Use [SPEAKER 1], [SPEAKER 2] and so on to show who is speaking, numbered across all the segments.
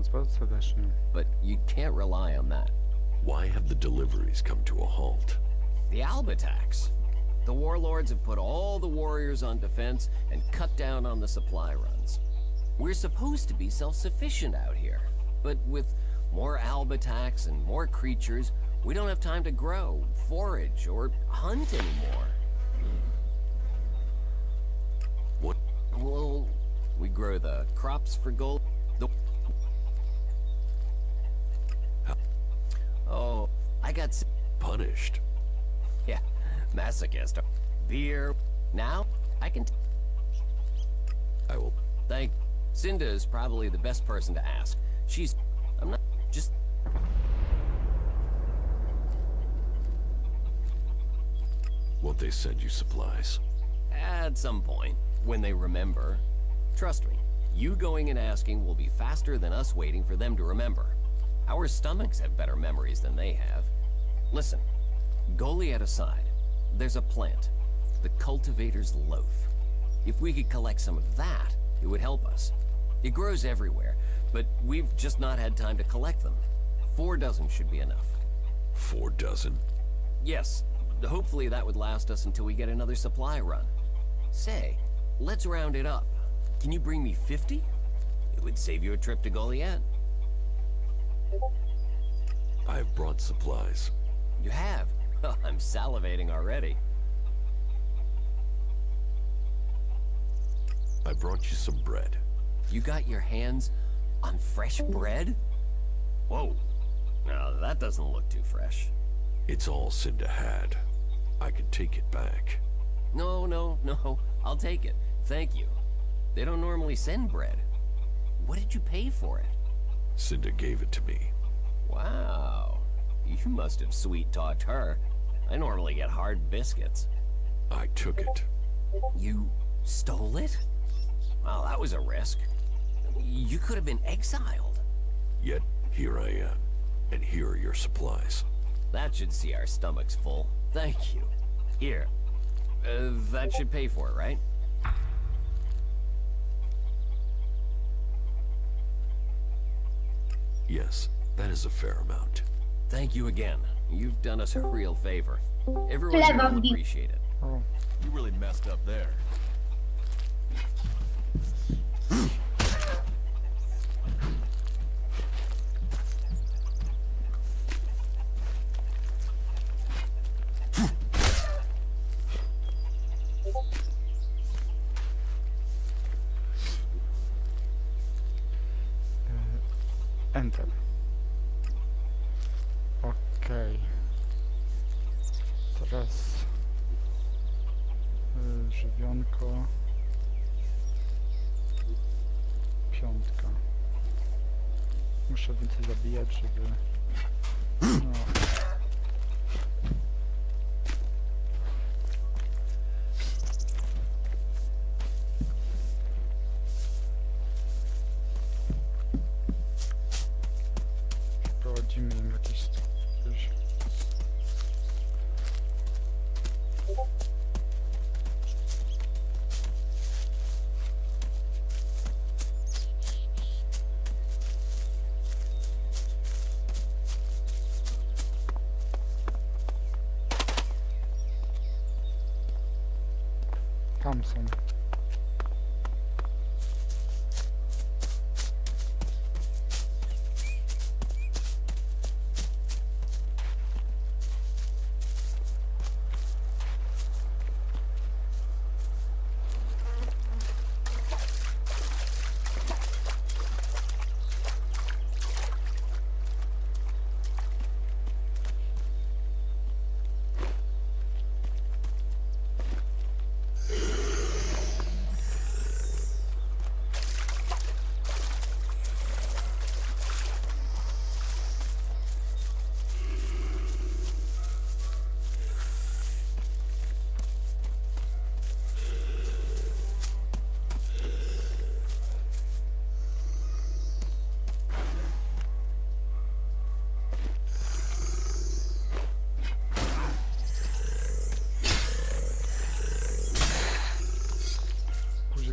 [SPEAKER 1] Dobranoc, bardzo serdecznie.
[SPEAKER 2] but you can't rely on that.
[SPEAKER 3] Why have the deliveries come to a halt?
[SPEAKER 2] The Albatax. The warlords have put all the warriors on defense and cut down on the supply runs. We're supposed to be self-sufficient out here, but with more Albatax and more creatures, we don't have time to grow, forage, or hunt anymore.
[SPEAKER 3] What?
[SPEAKER 2] Well, we grow the crops for gold. Oh, I got
[SPEAKER 3] Punished?
[SPEAKER 2] yeah, masochist. Beer. Now I can.
[SPEAKER 3] I will.
[SPEAKER 2] Thank. Cinda is probably the best person to ask. She's. I'm not just.
[SPEAKER 3] Won't they send you supplies?
[SPEAKER 2] At some point, when they remember. Trust me, you going and asking will be faster than us waiting for them to remember. Our stomachs have better memories than they have. Listen, Goliath aside, there's a plant, the cultivator's loaf. If we could collect some of that, it would help us. It grows everywhere, but we've just not had time to collect them. 4 dozen should be enough.
[SPEAKER 3] 4 dozen?
[SPEAKER 2] Yes, hopefully that would last us until we get another supply run. Say, let's round it up. Can you bring me 50? It would save you a trip to Goliath.
[SPEAKER 3] I have brought supplies.
[SPEAKER 2] You have? I'm salivating already.
[SPEAKER 3] I brought you some bread.
[SPEAKER 2] You got your hands on fresh bread? Whoa. Now that doesn't look too fresh.
[SPEAKER 3] It's all Cinda had. I can take it back.
[SPEAKER 2] No. I'll take it. Thank you. They don't normally send bread. What did you pay for it?
[SPEAKER 3] Cinda gave it to me.
[SPEAKER 2] Wow. You must have sweet-talked her. I normally get hard biscuits.
[SPEAKER 3] I took it.
[SPEAKER 2] You stole it? Well, that was a risk. You could have been exiled.
[SPEAKER 3] Yet, here I am. And here are your supplies.
[SPEAKER 2] That should see our stomachs full. Thank you. Here. That should pay for it, right?
[SPEAKER 3] Yes, that is a fair amount.
[SPEAKER 2] Thank you again. You've done us a real favor. Everyone here will appreciate it.
[SPEAKER 1] O,
[SPEAKER 4] You really messed up there.
[SPEAKER 1] Enter. Okej. Teraz żywionko. 5. Muszę więcej zabijać, żeby... No. Prowadzimy im jakieś coś. Tam są.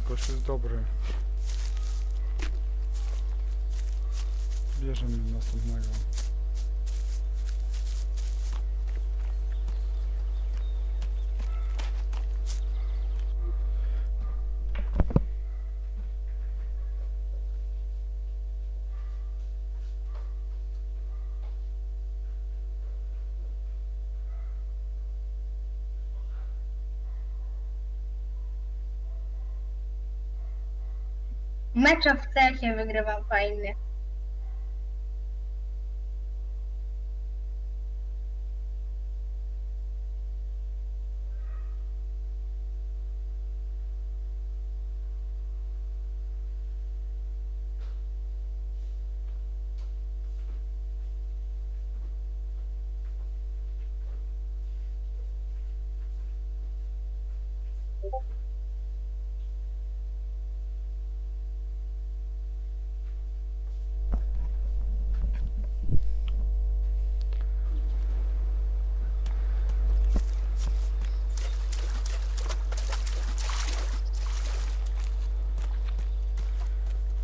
[SPEAKER 1] Gość jest dobry. Bierzemy następnego.
[SPEAKER 4] Mecze w CS-ie wygrywam fajnie.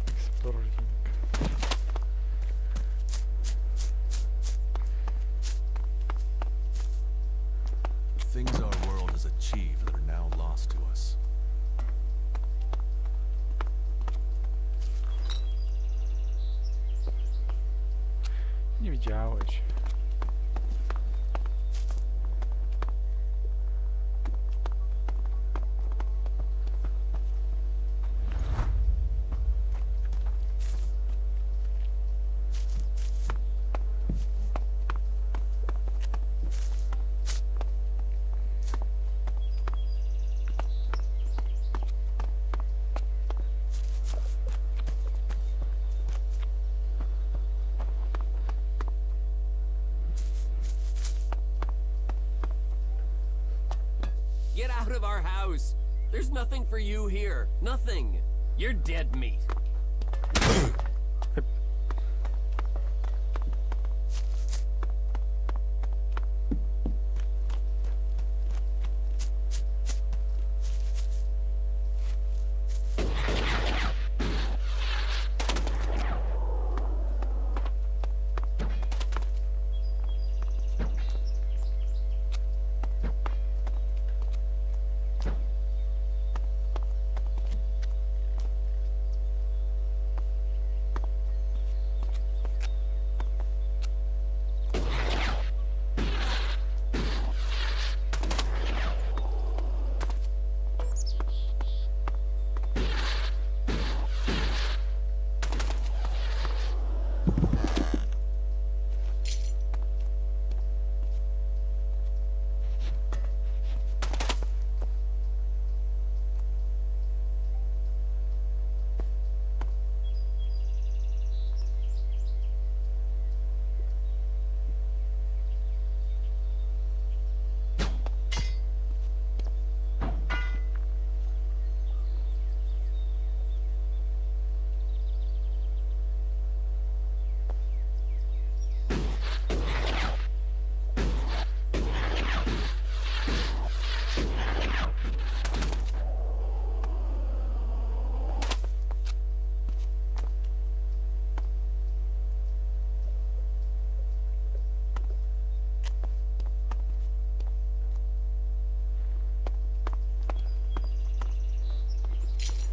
[SPEAKER 1] Exploring.
[SPEAKER 3] The things our world has achieved that are now lost to us.
[SPEAKER 1] Nie widziałeś.
[SPEAKER 2] Get out of our house! There's nothing for you here. Nothing. You're dead meat.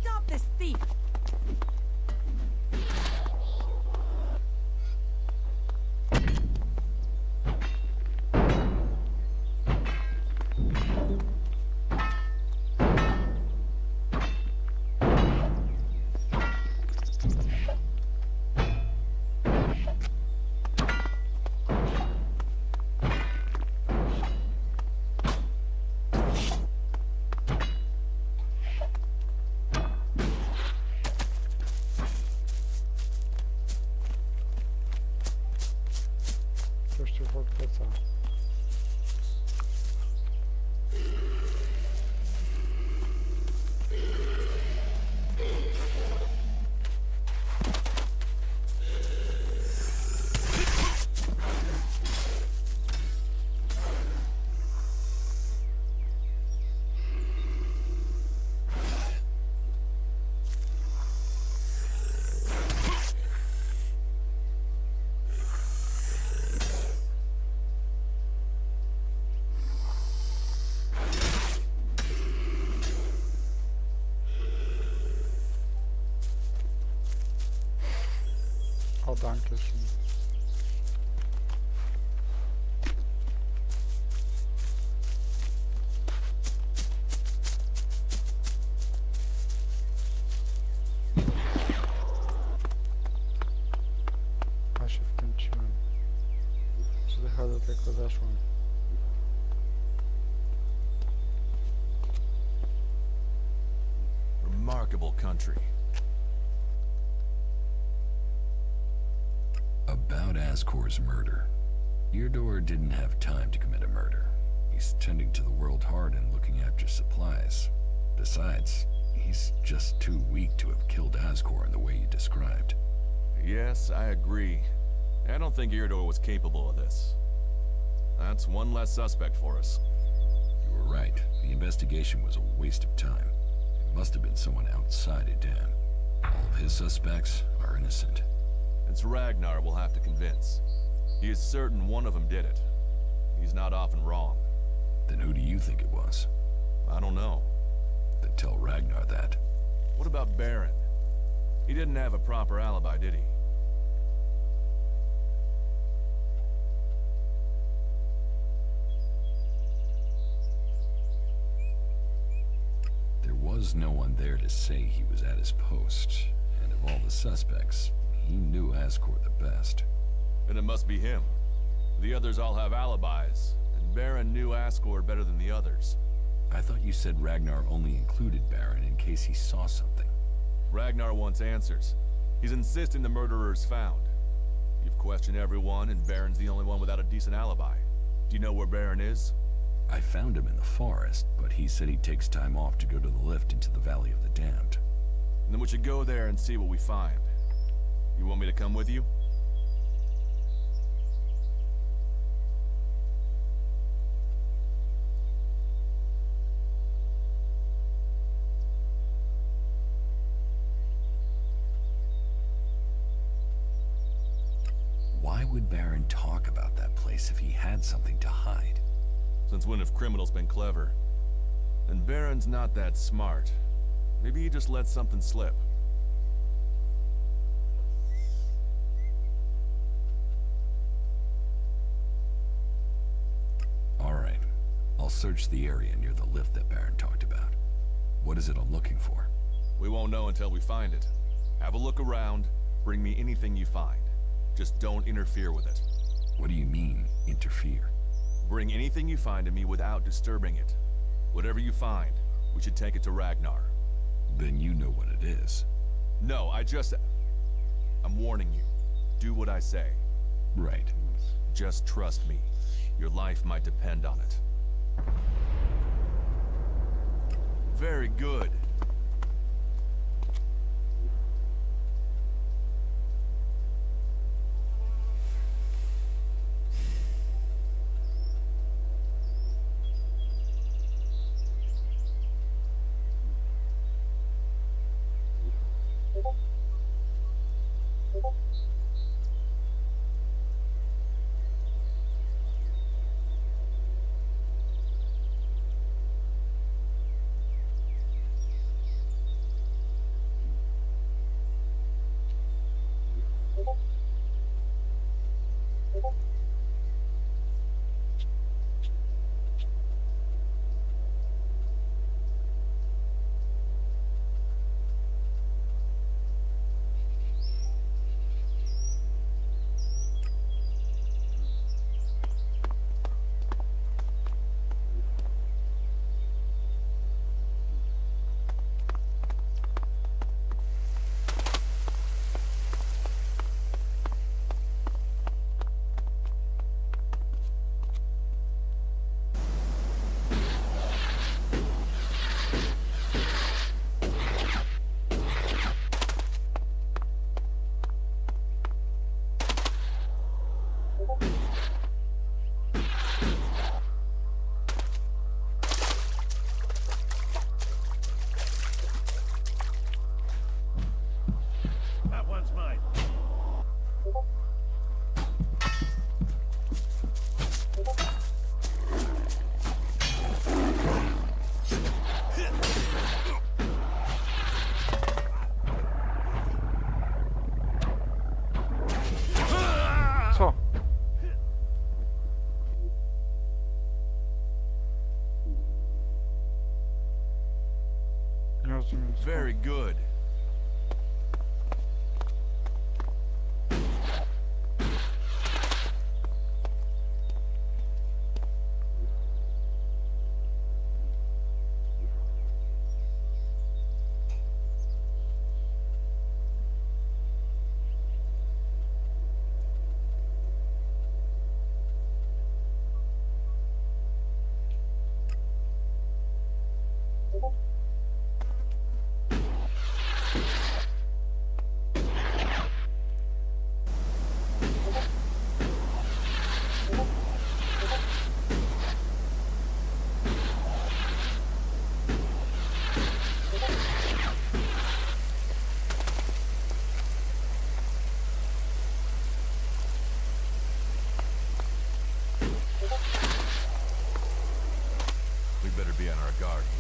[SPEAKER 5] Stop this thief!
[SPEAKER 1] Gościu forteca. Oh, danke schön. A się wkręciłem. Wychodzę, tylko zeszłem.
[SPEAKER 3] Remarkable country.
[SPEAKER 6] About Ascor's murder. Eardor didn't have time to commit a murder. He's tending to the world hard and looking after supplies. Besides, he's just too weak to have killed Ascor in the way you described.
[SPEAKER 3] Yes, I agree. I don't think Iridor was capable of this. That's one less suspect for us.
[SPEAKER 6] You were right. The investigation was a waste of time. It must have been someone outside Idan. All of his suspects are innocent.
[SPEAKER 3] It's Ragnar we'll have to convince. He is certain one of them did it. He's not often wrong.
[SPEAKER 6] Then who do you think it was?
[SPEAKER 3] I don't know.
[SPEAKER 6] Then tell Ragnar that.
[SPEAKER 3] What about Baron? He didn't have a proper alibi, did he?
[SPEAKER 6] There was no one there to say he was at his post, and of all the suspects, he knew Ascor the best.
[SPEAKER 3] Then it must be him. The others all have alibis, and Baron knew Asgore better than the others.
[SPEAKER 6] I thought you said Ragnar only included Baron in case he saw something.
[SPEAKER 3] Ragnar wants answers. He's insisting the murderer is found. You've questioned everyone, and Baron's the only one without a decent alibi. Do you know where Baron is?
[SPEAKER 6] I found him in the forest, but he said he takes time off to go to the lift into the Valley of the Damned.
[SPEAKER 3] Then we should go there and see what we find. You want me to come with you?
[SPEAKER 6] Why would Baron talk about that place if he had something to hide?
[SPEAKER 3] Since when have criminals been clever? And Baron's not that smart. Maybe he just let something slip.
[SPEAKER 6] All right. I'll search the area near the lift that Baron talked about. What is it I'm looking for?
[SPEAKER 3] We won't know until we find it. Have a look around. Bring me anything you find. Just don't interfere with it.
[SPEAKER 6] What do you mean, interfere?
[SPEAKER 3] Bring anything you find to me without disturbing it. Whatever you find, we should take it to Ragnar.
[SPEAKER 6] Then you know what it is.
[SPEAKER 3] No, I'm warning you. Do what I say.
[SPEAKER 6] Right.
[SPEAKER 3] Just trust me. Your life might depend on it. Very good. We better be on our guard here.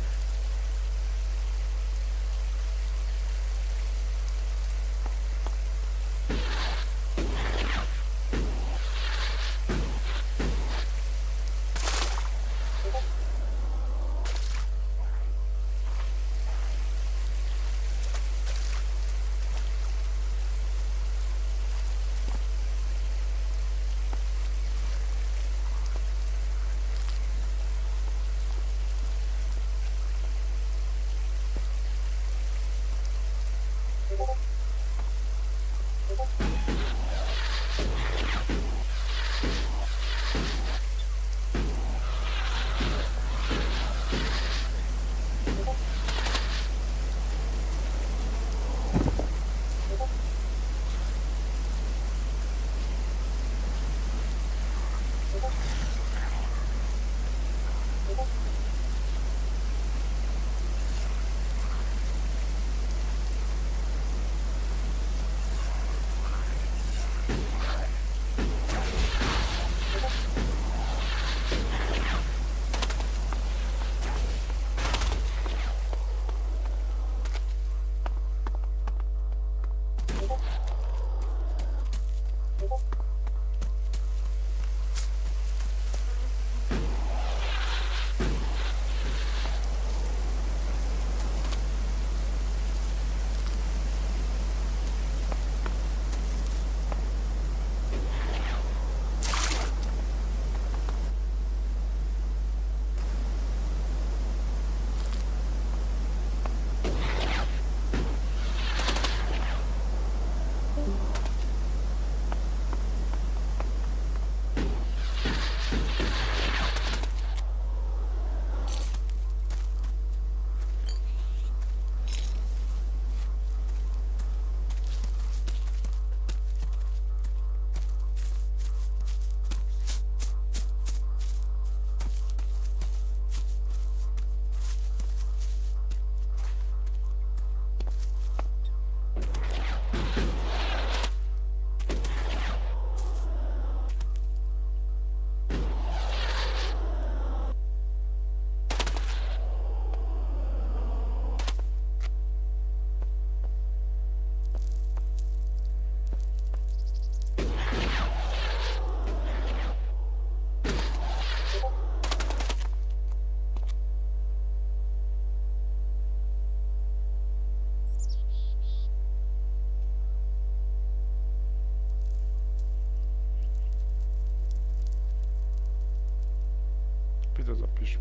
[SPEAKER 1] Ty to zapisz.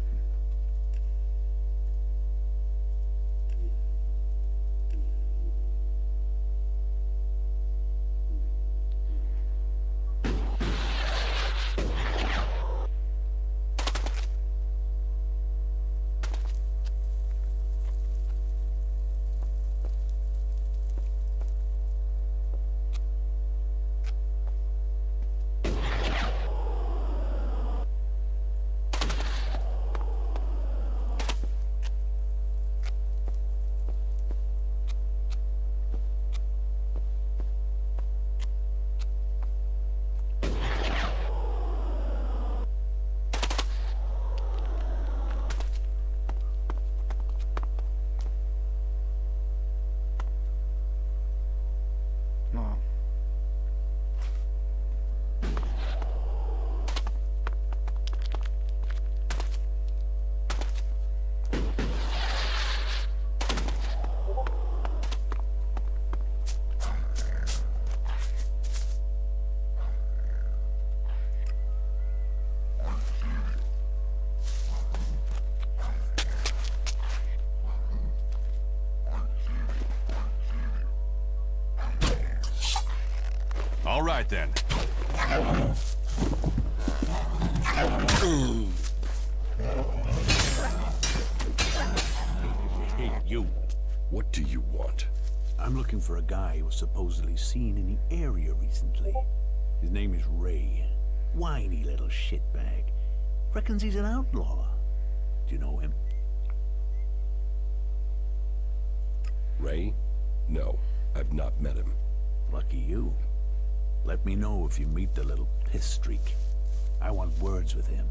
[SPEAKER 1] No.
[SPEAKER 3] All right then.
[SPEAKER 7] You.
[SPEAKER 6] What do you want?
[SPEAKER 7] I'm looking for a guy who was supposedly seen in the area recently. His name is Ray. Whiny little shitbag. Reckons he's an outlaw. Do you know him?
[SPEAKER 6] Ray? No, I've not met him.
[SPEAKER 7] Lucky you. Let me know if you meet the little piss streak. I want words with him.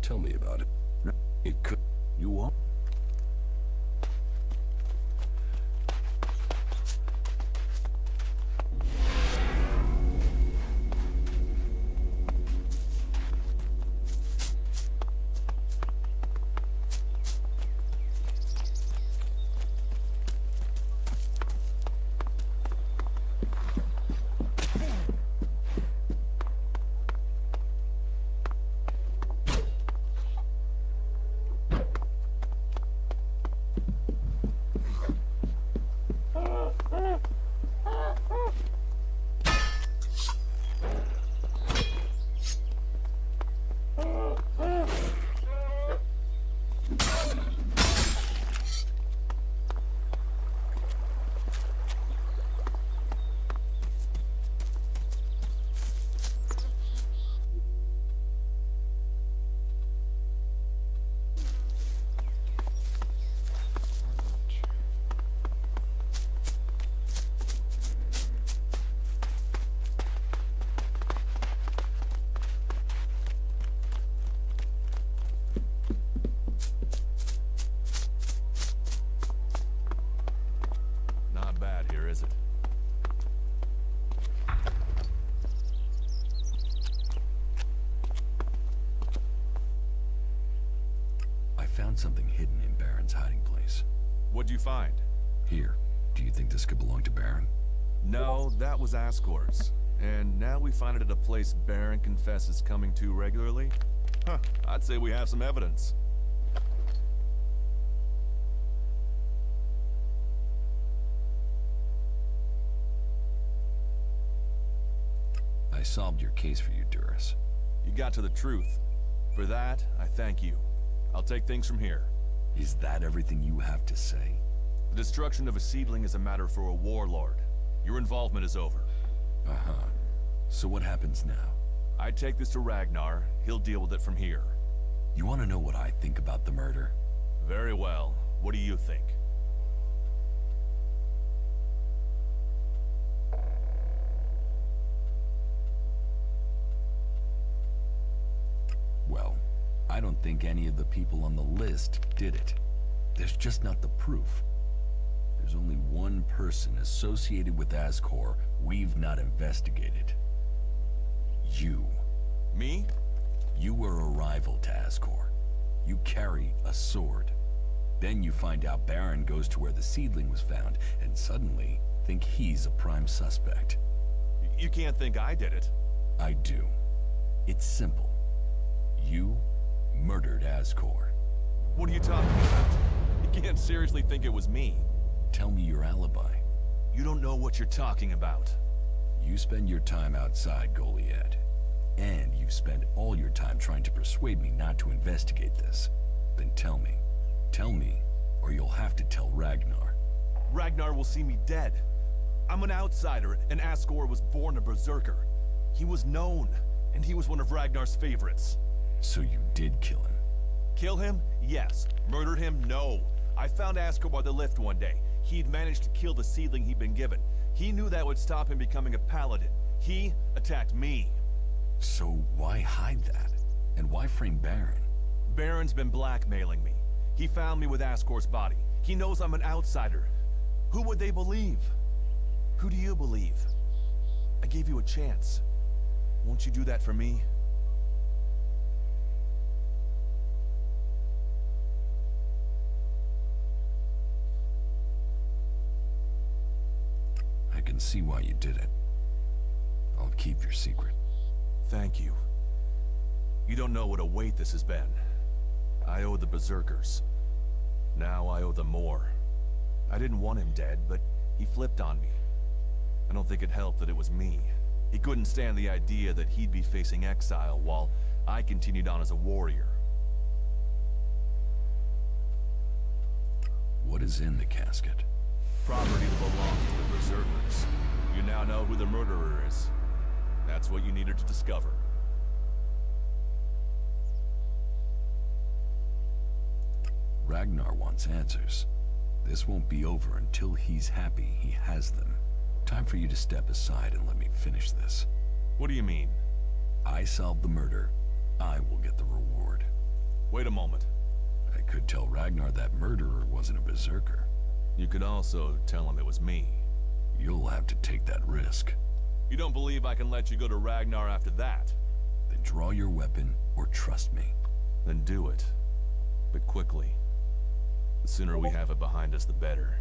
[SPEAKER 6] Tell me about it. It could...
[SPEAKER 7] You won't?
[SPEAKER 3] Not bad here, is it?
[SPEAKER 6] I found something hidden in Baron's hiding place.
[SPEAKER 3] What'd you find?
[SPEAKER 6] Here, do you think this could belong to Baron?
[SPEAKER 3] No, that was Ascor's. And now we find it at a place Baron confesses coming to regularly? Huh, I'd say we have some evidence.
[SPEAKER 6] I solved your case for you, Duras.
[SPEAKER 3] You got to the truth. For that, I thank you. I'll take things from here.
[SPEAKER 6] Is that everything you have to say?
[SPEAKER 3] The destruction of a seedling is a matter for a warlord. Your involvement is over.
[SPEAKER 6] Uh-huh. So what happens now?
[SPEAKER 3] I take this to Ragnar. He'll deal with it from here.
[SPEAKER 6] You want to know what I think about the murder?
[SPEAKER 3] Very well. What do you think?
[SPEAKER 6] Well, I don't think any of the people on the list did it. There's just not the proof. There's only one person associated with Ascor we've not investigated. You.
[SPEAKER 3] Me?
[SPEAKER 6] You were a rival to Ascor. You carry a sword. Then you find out Baron goes to where the seedling was found, and suddenly think he's a prime suspect.
[SPEAKER 3] You can't think I did it.
[SPEAKER 6] I do. It's simple. You murdered Ascor.
[SPEAKER 3] What are you talking about? You can't seriously think it was me.
[SPEAKER 6] Tell me your alibi.
[SPEAKER 3] You don't know what you're talking about.
[SPEAKER 6] You spend your time outside Goliad. And you spend all your time trying to persuade me not to investigate this. Then tell me. Tell me, or you'll have to tell Ragnar.
[SPEAKER 3] Ragnar will see me dead. I'm an outsider, and Ascor was born a berserker. He was known, and he was one of Ragnar's favorites.
[SPEAKER 6] So you did kill him?
[SPEAKER 3] Kill him? Yes. Murder him? No. I found Ascor by the lift one day. He'd managed to kill the seedling he'd been given. He knew that would stop him becoming a paladin. He attacked me.
[SPEAKER 6] So why hide that? And why frame Baron?
[SPEAKER 3] Baron's been blackmailing me. He found me with Ascor's body. He knows I'm an outsider. Who would they believe? Who do you believe? I gave you a chance. Won't you do that for me?
[SPEAKER 6] I can see why you did it. I'll keep your secret.
[SPEAKER 3] Thank you. You don't know what a weight this has been. I owe the berserkers. Now I owe them more. I didn't want him dead, but he flipped on me. I don't think it helped that it was me. He couldn't stand the idea that he'd be facing exile while I continued on as a warrior.
[SPEAKER 6] What is in the casket?
[SPEAKER 3] Property that belongs to the Berserkers. You now know who the murderer is. That's what you needed to discover.
[SPEAKER 6] Ragnar wants answers. This won't be over until he's happy he has them. Time for you to step aside and let me finish this.
[SPEAKER 3] What do you mean?
[SPEAKER 6] I solved the murder. I will get the reward.
[SPEAKER 3] Wait a moment.
[SPEAKER 6] I could tell Ragnar that murderer wasn't a berserker.
[SPEAKER 3] You could also tell him it was me.
[SPEAKER 6] You'll have to take that risk.
[SPEAKER 3] You don't believe I can let you go to Ragnar after that?
[SPEAKER 6] Then draw your weapon or trust me.
[SPEAKER 3] Then do it. But quickly. The sooner we have it behind us, the better.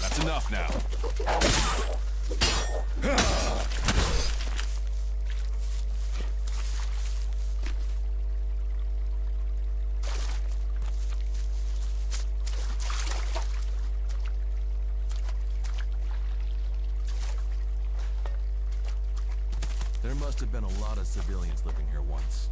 [SPEAKER 3] That's enough now. There must have been a lot of civilians living here once.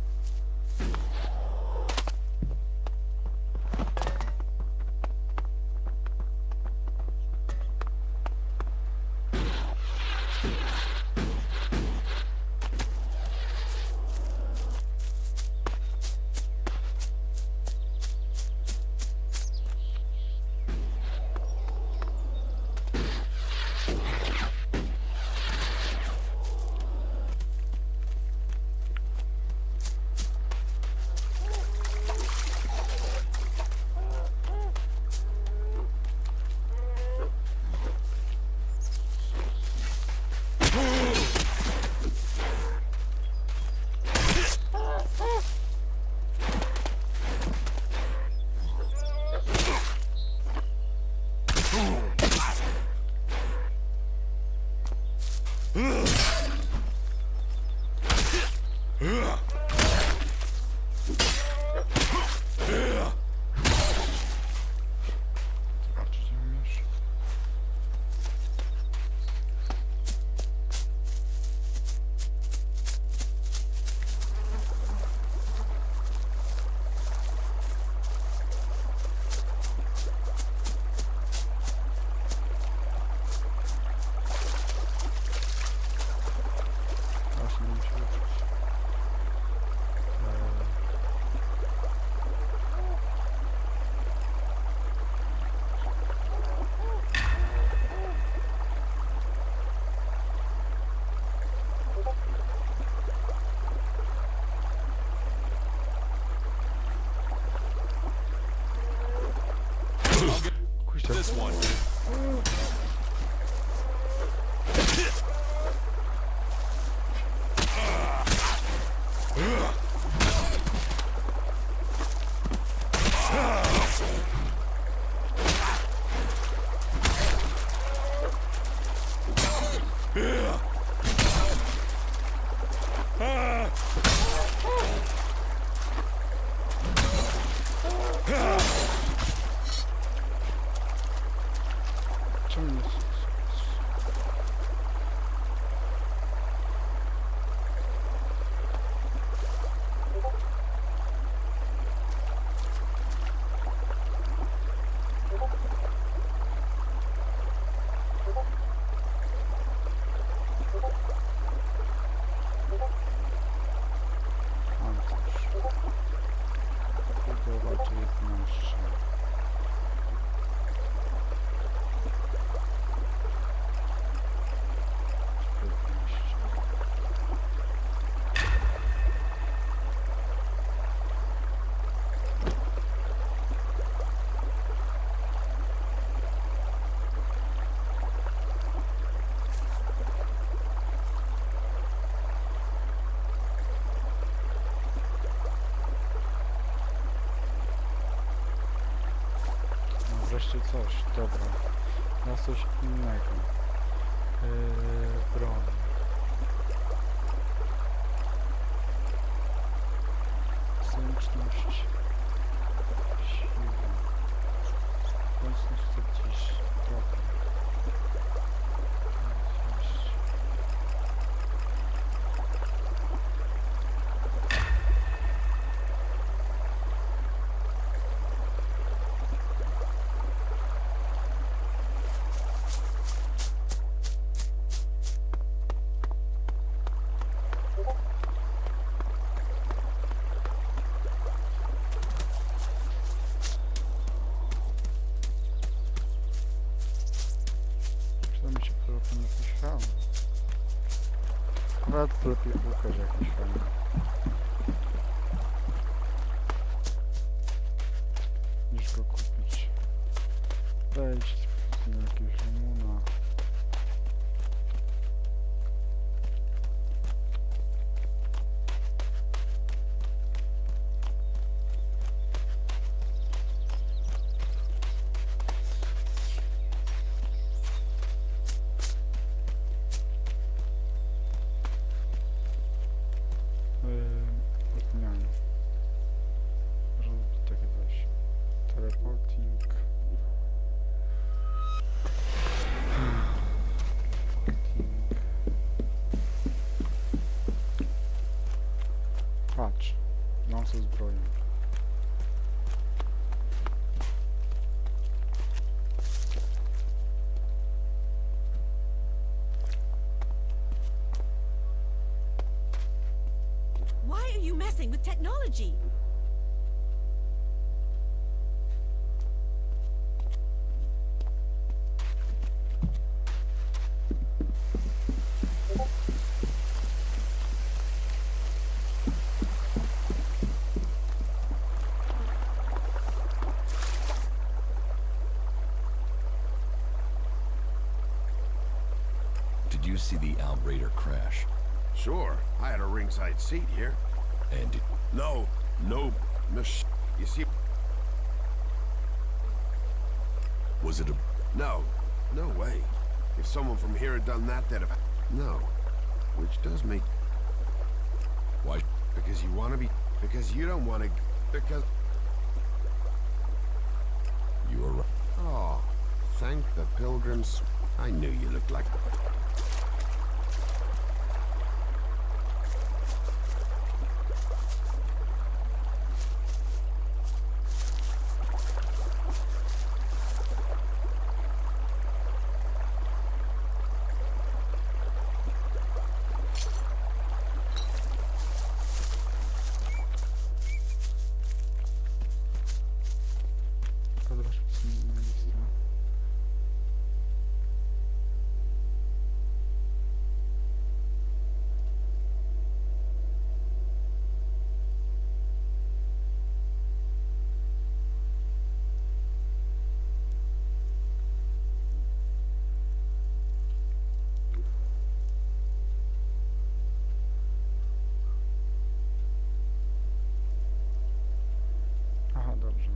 [SPEAKER 3] This one.
[SPEAKER 1] czy coś. Dobra. Teraz coś innego. Broń. Zręczność. Siła. Mocność 40. Dobra. 40. Przyda mi się telefon jakiś fajny. Nawet lepiej ukać jakiś fajny. Niż go kupić. Wejść na jakiegoś limuna. Odmiany. Można by takie coś. Teleporting. Teleporting. Patrz. Mam co zbroję.
[SPEAKER 5] Why are you messing with technology?
[SPEAKER 6] Did you see the Outraider crash?
[SPEAKER 8] Sure, I had a ringside seat here.
[SPEAKER 6] And did,
[SPEAKER 8] No, miss. You see,
[SPEAKER 6] was it a...
[SPEAKER 8] no way. If someone from here had done that, they'd have. No, which does make.
[SPEAKER 6] Why?
[SPEAKER 8] Because you want to be. Because you don't want to. Because.
[SPEAKER 6] You were right.
[SPEAKER 8] Oh, thank the pilgrims. I knew you looked like.
[SPEAKER 1] Podraż na listę. Aha, dobrze.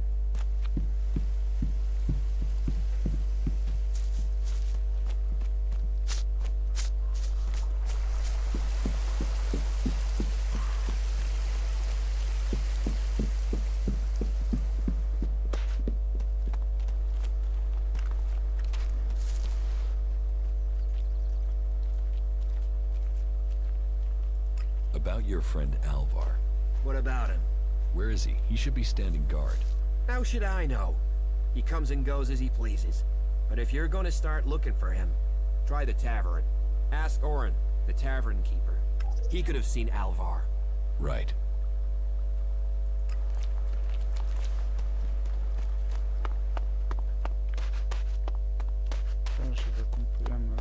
[SPEAKER 6] About your friend Alvar.
[SPEAKER 9] What about him?
[SPEAKER 6] Where is he? He should be standing guard.
[SPEAKER 9] How should I know? He comes and goes as he pleases. But if you're gonna start looking for him, try the tavern. Ask Orin, the tavern keeper. He could have seen Alvar.
[SPEAKER 6] Right.
[SPEAKER 1] Teraz się zakumpujemy.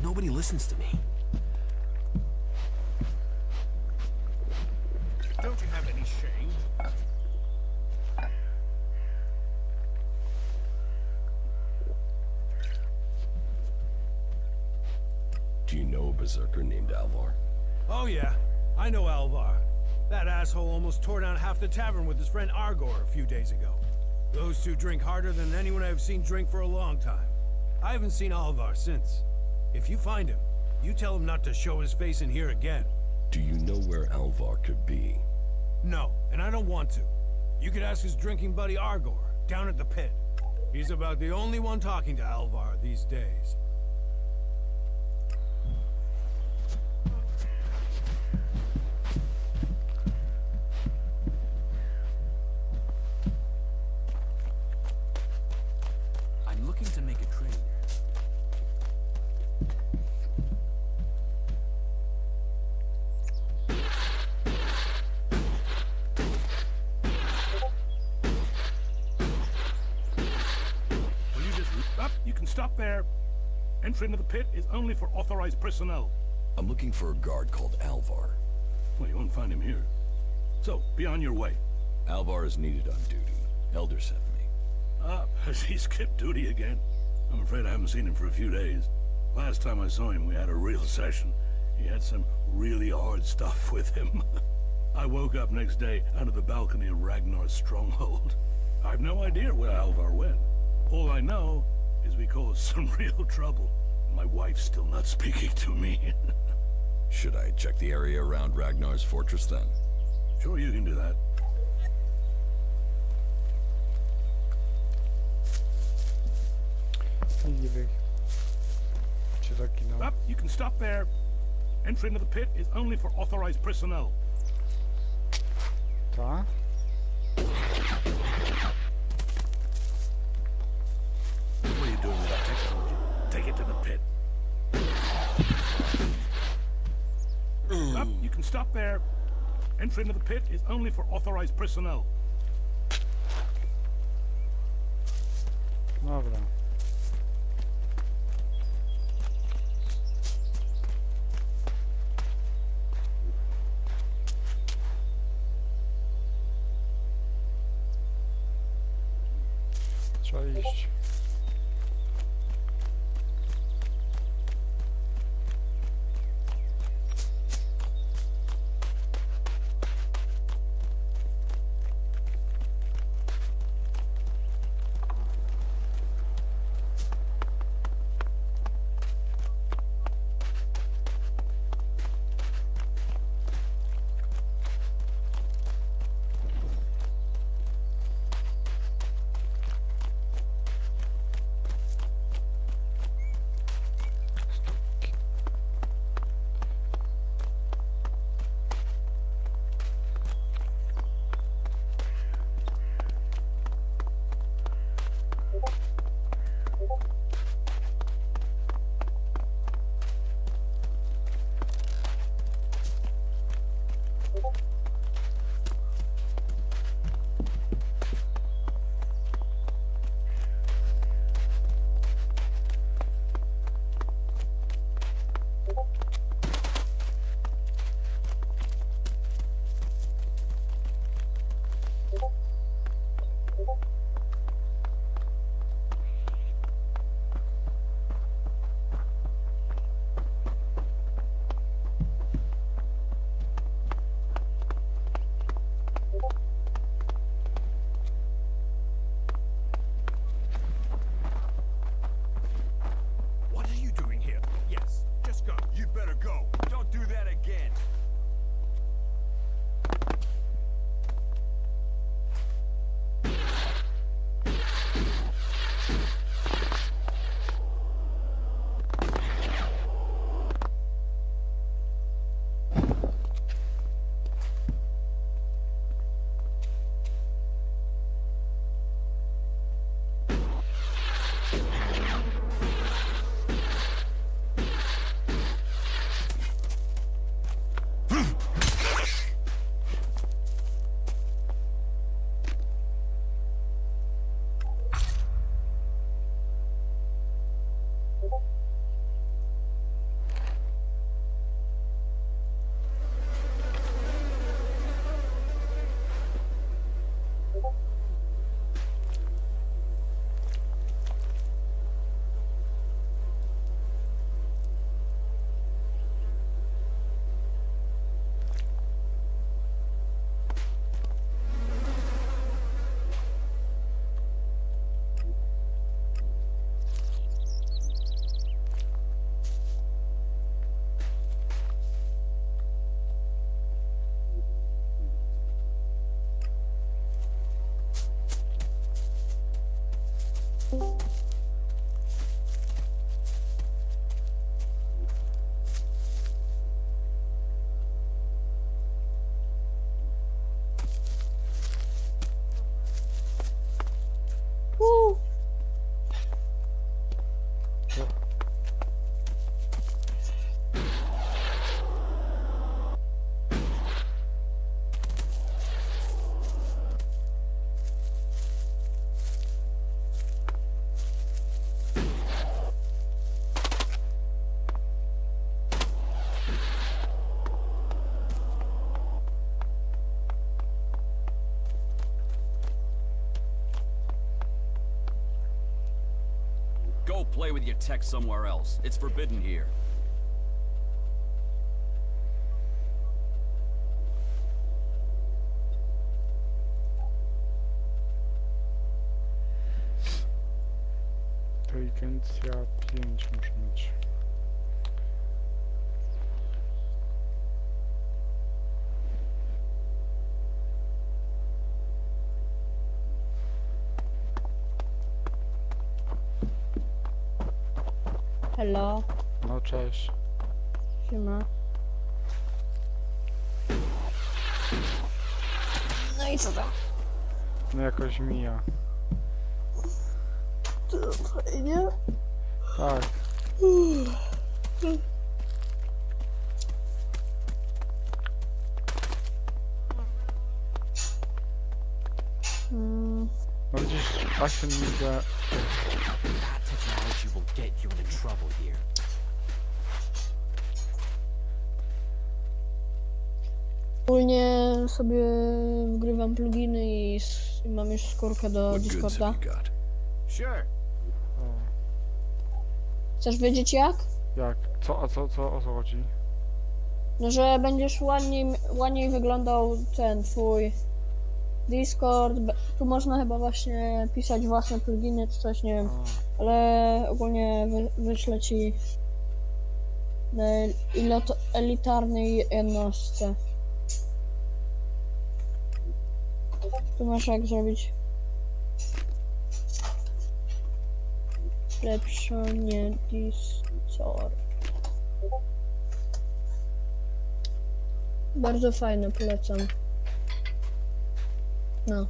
[SPEAKER 9] Nobody listens to me.
[SPEAKER 3] Don't you have any shame?
[SPEAKER 6] Do you know a berserker named Alvar?
[SPEAKER 10] Oh yeah, I know Alvar. That asshole almost tore down half the tavern with his friend Argor a few days ago. Those two drink harder than anyone I've seen drink for a long time. I haven't seen Alvar since. If you find him, you tell him not to show his face in here again.
[SPEAKER 6] Do you know where Alvar could be?
[SPEAKER 10] No, and I don't want to. You could ask his drinking buddy Argor, down at the pit. He's about the only one talking to Alvar these days.
[SPEAKER 3] I'm looking to make a trade.
[SPEAKER 11] Will you just... Up, you can stop there. Entry into the pit is only for authorized personnel.
[SPEAKER 6] I'm looking for a guard called Alvar.
[SPEAKER 11] Well, you won't find him here. So, be on your way.
[SPEAKER 6] Alvar is needed on duty. Elder sent me.
[SPEAKER 11] Ah, has he skipped duty again? I'm afraid I haven't seen him for a few days. Last time I saw him, we had a real session. He had some really hard stuff with him. I woke up next day under the balcony of Ragnar's stronghold. I've no idea where Alvar went. All I know is we caused some real trouble. My wife's still not speaking to me.
[SPEAKER 6] Should I check the area around Ragnar's fortress then?
[SPEAKER 11] Sure, you can do that.
[SPEAKER 1] Ivrig. Czy zaginął?
[SPEAKER 11] Up, you can stop there. Entry into the pit is only for authorized personnel.
[SPEAKER 1] Ta?
[SPEAKER 11] What are you doing with that technology? Take it to the pit. Up, you can stop there. Entry into the pit is only for authorized personnel.
[SPEAKER 1] Dobra. Trzeba iść.
[SPEAKER 10] What are you doing here? Yes, just go.
[SPEAKER 3] You'd better go. Don't do that again.
[SPEAKER 12] Go play with your tech somewhere else. It's forbidden here.
[SPEAKER 1] Inteligencja 5 muszę mieć.
[SPEAKER 13] Hello,
[SPEAKER 1] No cześć.
[SPEAKER 13] siema. No i co tam?
[SPEAKER 1] No jakoś mija.
[SPEAKER 13] To fajnie.
[SPEAKER 1] Tak. No widzisz, Ashen widzę.
[SPEAKER 2] That technology will get you into trouble here.
[SPEAKER 13] Ogólnie sobie wgrywam pluginy i mam już skórkę do
[SPEAKER 6] What goods
[SPEAKER 13] Discorda.
[SPEAKER 6] have you got?
[SPEAKER 2] Sure.
[SPEAKER 1] O,
[SPEAKER 13] Chcesz wiedzieć jak?
[SPEAKER 1] jak? Co? A co? O co chodzi?
[SPEAKER 13] No, że będziesz ładniej wyglądał ten twój Discord. Tu można chyba właśnie pisać własne pluginy czy coś, nie wiem. Ale ogólnie wyślę ci na elitarnej jednostce. Tu masz jak zrobić lepszenie Discord. Bardzo fajne, polecam. No.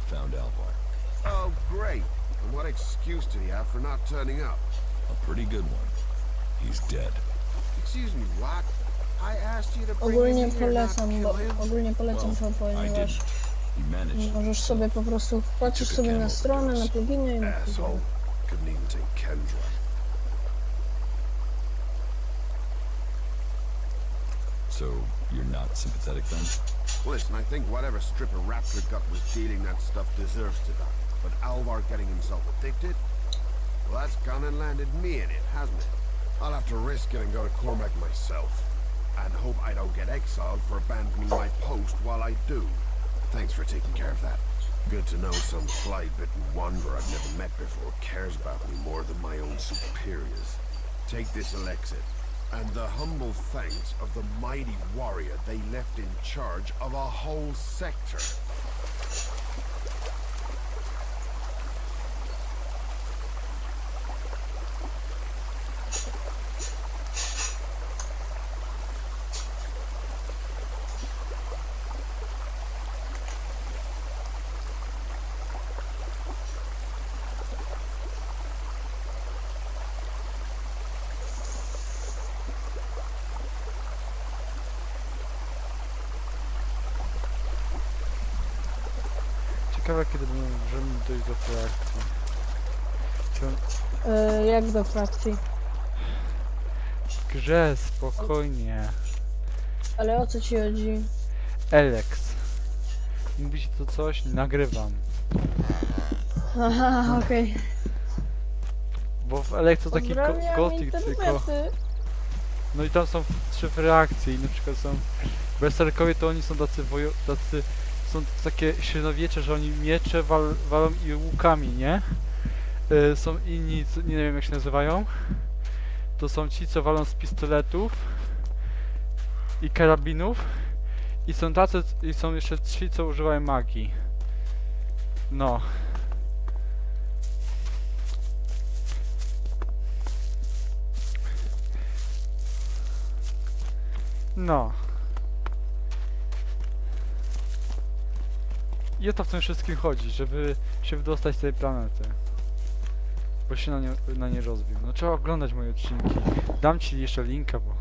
[SPEAKER 6] Found Alvar.
[SPEAKER 8] Oh, great. And what excuse did he have for not turning up?
[SPEAKER 6] A pretty good one. He's dead.
[SPEAKER 8] Excuse me, what? I asked you to bring
[SPEAKER 13] Ogólnie
[SPEAKER 8] him here, not
[SPEAKER 13] polecam,
[SPEAKER 8] kill
[SPEAKER 13] bo
[SPEAKER 8] him?
[SPEAKER 13] ogólnie polecam to,
[SPEAKER 6] I
[SPEAKER 13] ponieważ
[SPEAKER 6] didn't. He managed.
[SPEAKER 13] możesz sobie po prostu patrzysz sobie na stronę, na pluginy i
[SPEAKER 8] Asshole. Couldn't even take Kendra.
[SPEAKER 6] So you're not sympathetic then?
[SPEAKER 8] Listen, I think whatever stripper Raptor gut was dealing that stuff deserves to die. But Alvar getting himself addicted? Well, that's gone and landed me in it, hasn't it? I'll have to risk it and go to Cormac myself. And hope I don't get exiled for abandoning my post while I do. Thanks for taking care of that. Good to know some fly-bitten wanderer I've never met before cares about me more than my own superiors. Take this Elex, and the humble thanks of the mighty warrior they left in charge of a whole sector.
[SPEAKER 1] ciekawe, kiedy możemy dojść do frakcji.
[SPEAKER 13] Jak do frakcji?
[SPEAKER 1] W grze, spokojnie.
[SPEAKER 13] Ale o co ci chodzi?
[SPEAKER 1] Elex. Mówi ci to coś? Nagrywam.
[SPEAKER 13] Aha, okej.
[SPEAKER 1] Bo w Elex to taki
[SPEAKER 13] Pozdrawiam
[SPEAKER 1] gothic tylko.
[SPEAKER 13] internety.
[SPEAKER 1] No i tam są 3 frakcje i na przykład są berserkowie, to oni są tacy są takie średniowiecze, że oni miecze walą i łukami, nie? Są inni, nie wiem jak się nazywają. To są ci, co walą z pistoletów i karabinów. I są tacy, i są jeszcze ci, co używają magii. No. No. I o to w tym wszystkim chodzi, żeby się wydostać z tej planety. Bo się na nie rozbił. No trzeba oglądać moje odcinki. Dam ci jeszcze linka, bo